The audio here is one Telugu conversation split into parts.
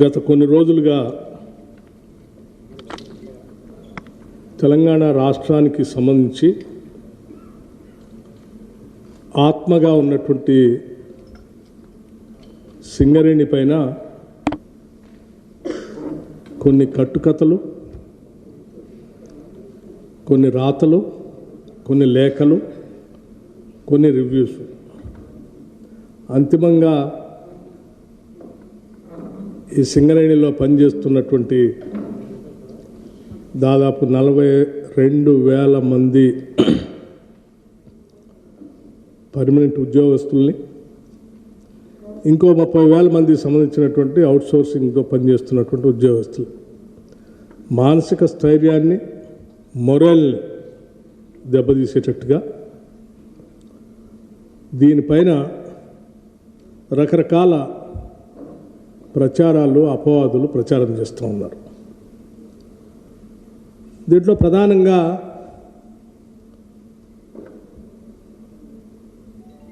గత కొన్ని రోజులుగా తెలంగాణ రాష్ట్రానికి సంబంధించి ఆత్మగా ఉన్నటువంటి సింగరేణి పైన కొన్ని కట్టుకథలు, కొన్ని రాతలు, కొన్ని లేఖలు, కొన్ని రివ్యూస్, అంతిమంగా ఈ సింగరేణిలో పనిచేస్తున్నటువంటి దాదాపు 42,000 మంది పర్మనెంట్ ఉద్యోగస్తుల్ని, ఇంకో 30,000 మందికి సంబంధించినటువంటి అవుట్సోర్సింగ్తో పనిచేస్తున్నటువంటి ఉద్యోగస్తులు మానసిక స్థైర్యాన్ని, మొరల్ని దెబ్బతీసేటట్టుగా దీనిపైన రకరకాల ప్రచారాలు, అపవాదులు ప్రచారం చేస్తూ ఉన్నారు. దీంట్లో ప్రధానంగా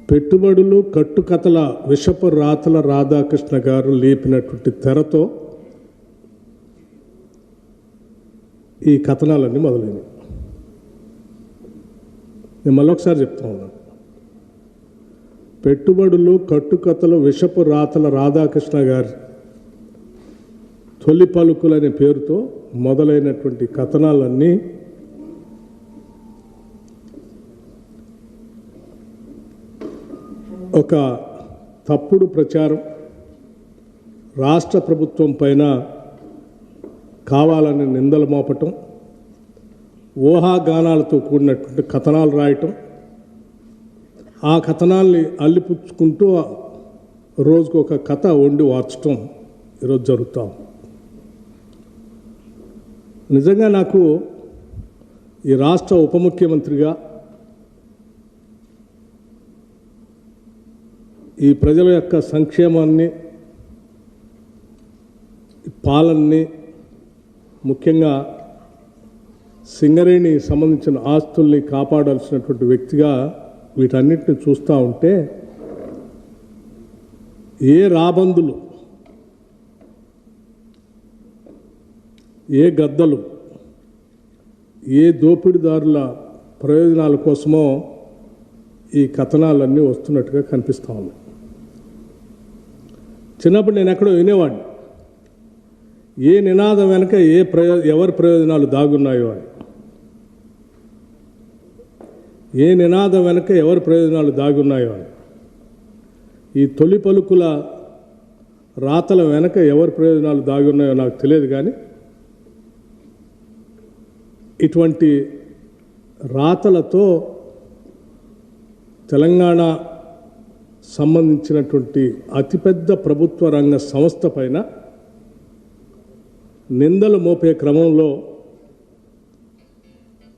పెట్టుబడులు, కట్టుకథల విషపు రాతల రాధాకృష్ణ గారు లేపినటువంటి తెరతో ఈ కథనాలన్నీ మొదలైనవి. నేను మళ్ళొకసారి చెప్తా ఉన్నాను. పెట్టుబడులు, కట్టుకథలు, విషపు రాతల రాధాకృష్ణ గారి తొలి పలుకులనే పేరుతో మొదలైనటువంటి కథనాలన్నీ ఒక తప్పుడు ప్రచారం, రాష్ట్ర ప్రభుత్వం పైన కావాలని నిందలు మోపటం, ఊహాగానాలతో కూడినటువంటి కథనాలు రాయటం, ఆ కథనాల్ని అల్లిపుచ్చుకుంటూ రోజుకు ఒక కథ వండి వార్చటం ఈరోజు జరుగుతాం. నిజంగా నాకు ఈ రాష్ట్ర ఉప ముఖ్యమంత్రిగా ఈ ప్రజల యొక్క సంక్షేమాన్ని, పాలనని, ముఖ్యంగా సింగరేణి సంబంధించిన ఆస్తుల్ని కాపాడాల్సినటువంటి వ్యక్తిగా వీటన్నిటిని చూస్తూ ఉంటే ఏ రాబందులు, ఏ గద్దలు, ఏ దోపిడీదారుల ప్రయోజనాల కోసమో ఈ కథనాలన్నీ వస్తున్నట్టుగా కనిపిస్తూ ఉన్నాయి. చిన్నప్పుడు నేను ఎక్కడో వినేవాడిని, ఏ నినాదం వెనక ఎవరి ప్రయోజనాలు దాగున్నాయో అని. ఏ నినాదం వెనక ఎవరి ప్రయోజనాలు దాగున్నాయో అని. ఈ తొలి పలుకుల రాతల వెనక ఎవరి ప్రయోజనాలు దాగున్నాయో నాకు తెలియదు, కానీ ఇటువంటి రాతలతో తెలంగాణ సంబంధించినటువంటి అతిపెద్ద ప్రభుత్వ రంగ సంస్థ పైన నిందలు మోపే క్రమంలో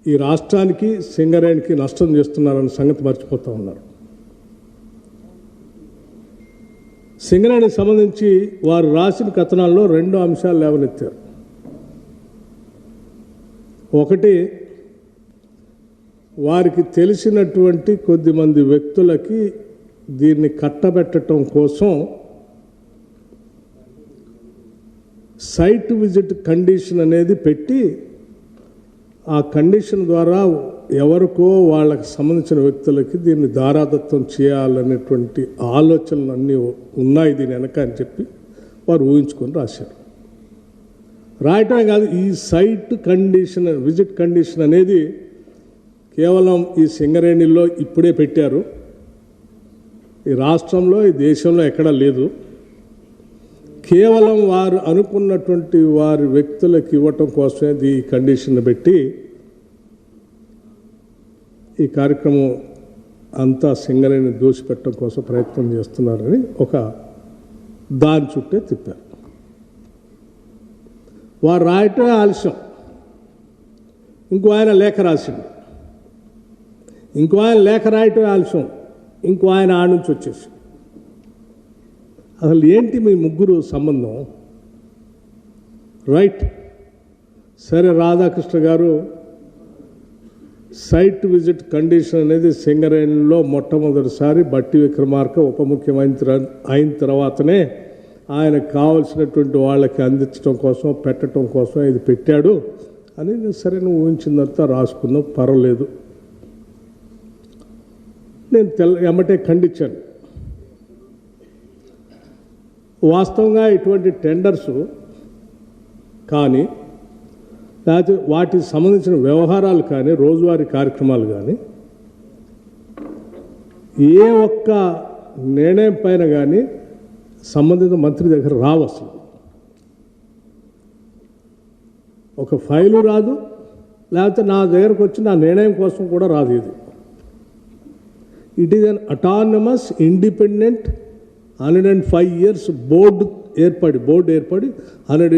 ఈ రాష్ట్రానికి, సింగరేణికి నష్టం చేస్తున్నారన్న సంగతి మర్చిపోతూ ఉన్నారు. సింగరేణికి సంబంధించి వారు రాసిన కథనాల్లో 2 అంశాలు లేవనెత్తారు. ఒకటి, వారికి తెలిసినటువంటి కొద్దిమంది వ్యక్తులకి దీన్ని కట్టబెట్టడం కోసం సైట్ విజిట్ కండిషన్ అనేది పెట్టి, ఆ కండిషన్ ద్వారా ఎవరికో వాళ్ళకి సంబంధించిన వ్యక్తులకి దీన్ని దారాదత్తం చేయాలనేటువంటి ఆలోచనలు అన్నీ ఉన్నాయి దీని వెనక అని చెప్పి వారు ఊహించుకొని రాశారు. రాయటమే కాదు, ఈ సైట్ కండిషన్, విజిట్ కండిషన్ అనేది కేవలం ఈ సింగరేణిలో ఇప్పుడే పెట్టారు. ఈ రాష్ట్రంలో, ఈ దేశంలో ఎక్కడా లేదు. కేవలం వారు అనుకున్నటువంటి వారి వ్యక్తులకు ఇవ్వటం కోసమే ఈ కండిషన్ పెట్టి ఈ కార్యక్రమం అంతా సింగరేణిని దోషిపెట్టడం కోసం ప్రయత్నం చేస్తున్నారని ఒక దాని చుట్టే తిప్పారు. వారు రాయటమే ఆలస్యం. ఇంకో ఆయన లేఖ రాసిండు, ఇంకో ఆయన లేఖ రాయటమే ఆలస్యం, ఇంకో ఆయన ఆడ నుంచి వచ్చేసి. అసలు ఏంటి మీ ముగ్గురు సంబంధం? రైట్, సరే, రాధాకృష్ణ గారు సైట్ విజిట్ కండిషన్ అనేది సింగరేణిలో మొట్టమొదటిసారి బట్టి విక్రమార్క ఉప ముఖ్యమంత్రి అయిన తర్వాతనే ఆయనకు కావలసినటువంటి వాళ్ళకి అందించడం కోసం పెట్టడం కోసం ఇది పెట్టాడు అని సరే నువ్వు ఊహించిందంతా రాసుకున్నావు, పర్వాలేదు. నేను ఎమ్మటే ఖండించాను. వాస్తవంగా ఇటువంటి టెండర్సు కానీ లేకపోతే వాటికి సంబంధించిన వ్యవహారాలు కానీ రోజువారీ కార్యక్రమాలు కానీ ఏ ఒక్క నిర్ణయం పైన కానీ సంబంధిత మంత్రి దగ్గర రావు. అసలు ఒక ఫైలు రాదు, లేకపోతే నా దగ్గరకు వచ్చి నా నిర్ణయం కోసం కూడా రాదు. ఇది it is an autonomous independent 105 years board ఏర్పడి 100